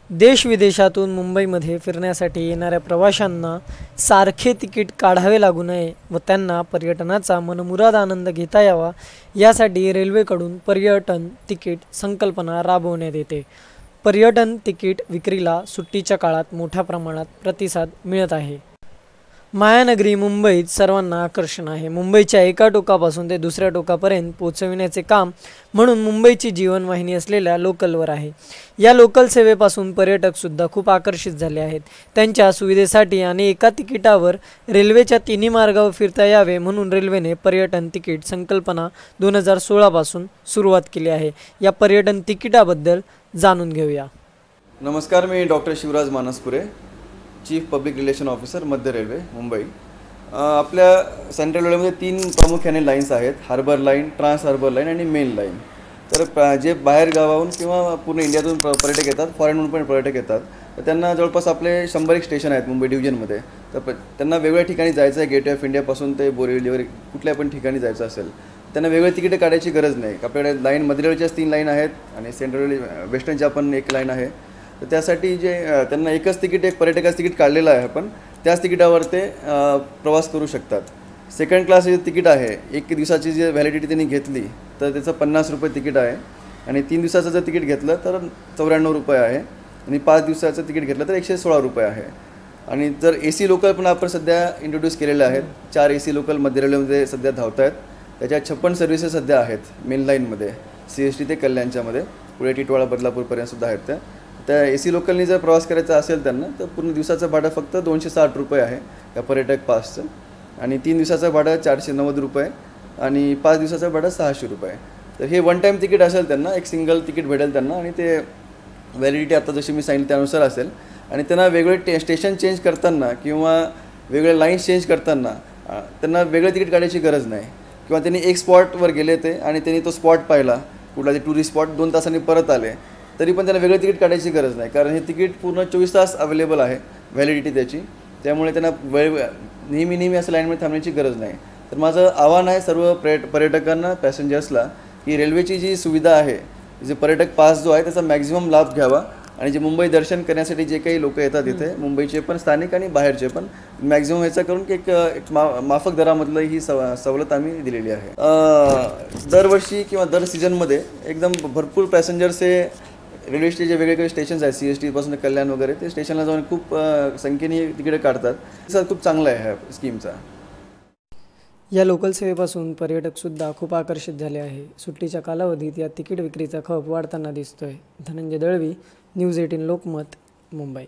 देश विदेशातून मुंबईमध्ये फिरण्यासाठी येणाऱ्या प्रवाशांना सारखे तिकीट काढावे लागू नये व त्यांना पर्यटनाचा मनमुराद आनंद घेता यावा यासाठी रेल्वेकडून पर्यटन तिकीट संकल्पना राबवण्यात येते। पर्यटन तिकीट विक्रीला सुट्टीच्या काळात मोठ्या प्रमाणात प्रतिसाद मिळत आहे। मायानगरी मुंबईत सर्वांना आकर्षण आहे। मुंबईच्या एका टोकापासून ते दुसऱ्या टोकापर्यंत पोहोचविण्याचे काम म्हणून मुंबईची जीवनवाहिनी असलेल्या लोकलवर आहे। या लोकल सेवेपासून पर्यटक सुद्धा खूप आकर्षित झाले आहेत। त्यांच्या सुविधेसाठी आणि एका तिकिटावर रेल्वेच्या तिन्ही मार्गावर फिरता यावे म्हणून रेल्वेने पर्यटन तिकीट संकल्पना 2016 पासून सुरुवात केली आहे। या पर्यटन तिकिटाबद्दल जाणून घेऊया। नमस्कार, मी doctor Shivraj Manaspure, chief public relation officer Madhya railway Mumbai. आपल्या सेंट्रल रेल्वेमध्ये 3 प्रामुख्याने लाईन्स आहेत, harbour line, trans harbour line आणि मेन लाईन। तर जे बाहेर गावाहून किंवा पूर्ण इंडियातून पर्यटक येतात, फॉरेनहून पण पर्यटक येतात, तर त्यांना जवळपास आपले 100 स्टेशन आहेत मुंबई डिव्हिजनमध्ये। तर त्यांना वेगवेगळ्या ठिकाणी जायचं आहे, गेटवे ऑफ इंडियापासून ते बोरिवली वगैरे कुठल्या पण ठिकाणी जायचं असेल त्यांना वेगळे तिकीट काढायची गरज नाही। आपल्याकडे लाईन मध्य रेल्वेच्याच 3 लाईन आहेत आणि सेंट्रल रेल्वे वेस्टर्नच्या पण 1 लाईन आहे। तर त्यासाठी जे त्यांना एकच तिकीट, एक पर्यटकाचं तिकीट काढलेलं आहे, पण त्याच तिकिटावर ते प्रवास करू शकतात। सेकंड क्लास जे तिकीट आहे, 1 दिवसाची जे व्हॅलिडिटी त्यांनी घेतली तर त्याचं 50 रुपये तिकीट आहे आणि 3 दिवसाचं जर तिकीट घेतलं तर 94 रुपये आहे आणि 5 दिवसाचं तिकीट घेतलं तर 116 रुपये आहे। आणि जर AC लोकल पण आपण सध्या इंट्रोड्यूस केलेले आहेत, 4 AC लोकल मध्य रेल्वेमध्ये सध्या धावत आहेत। त्याच्या 56 सर्व्हिसेस सध्या आहेत मेन लाईनमध्ये, CST ते कल्याणच्यामध्ये, पुढे टिटवाळा बदलापूरपर्यंत सुद्धा आहेत। त्या AC लोकलनी जर प्रवास करायचा असेल त्यांना तर पूर्ण दिवसाचं भाडं फक्त 260 रुपये आहे या पर्यटक पासचं, आणि 3 दिवसाचं भाडं 490 रुपये आणि 5 दिवसाचं भाडं 600 रुपये। तर हे वन टाईम तिकीट असेल त्यांना, एक सिंगल तिकीट भेटेल त्यांना आणि ते व्हॅलिडिटी आता जशी मी सांगितलं त्यानुसार असेल। आणि त्यांना वेगळे स्टेशन चेंज करताना किंवा वेगळे लाईन्स चेंज करताना त्यांना वेगळं तिकीट काढायची गरज नाही, किंवा त्यांनी एक स्पॉटवर गेले ते आणि त्यांनी तो स्पॉट पाहिला, कुठला ते टुरिस्ट स्पॉट, 2 तासांनी परत आले तरी पण त्यांना वेगळं तिकीट काढायची गरज नाही, कारण हे तिकीट पूर्ण 24 तास अवेलेबल आहे व्हॅलिडिटी त्याची। त्यामुळे त्यांना नेहमी असं लाईनमध्ये थांबण्याची गरज नाही। तर माझं आव्हान आहे सर्व पर्यटकांना, पॅसेंजर्सला, की रेल्वेची जी सुविधा आहे, जे पर्यटक पास जो आहे त्याचा मॅक्झिमम लाभ घ्यावा आणि जे मुंबई दर्शन करण्यासाठी जे काही लोक येतात इथे, मुंबईचे पण स्थानिक आणि बाहेरचे पण, मॅक्झिमम ह्याचा करून की एक माफक दरामधलं ही सवलत आम्ही दिलेली आहे। दरवर्षी किंवा दर सीझनमध्ये एकदम भरपूर पॅसेंजर्स हे रेल्वे जे वेगवेगळे स्टेशन्स आहेत, CST पासून कल्याण वगैरे, ते स्टेशनला जाऊन खूप संख्येने तिकीटं काढतात। त्याचा खूप चांगला आहे ह्या स्कीमचा। या लोकल सेवेपासून पर्यटकसुद्धा खूप आकर्षित झाले आहे। सुट्टीच्या कालावधीत या तिकीट विक्रीचा खप वाढताना दिसतोय। धनंजय दळवी, न्यूज 18 लोकमत, मुंबई।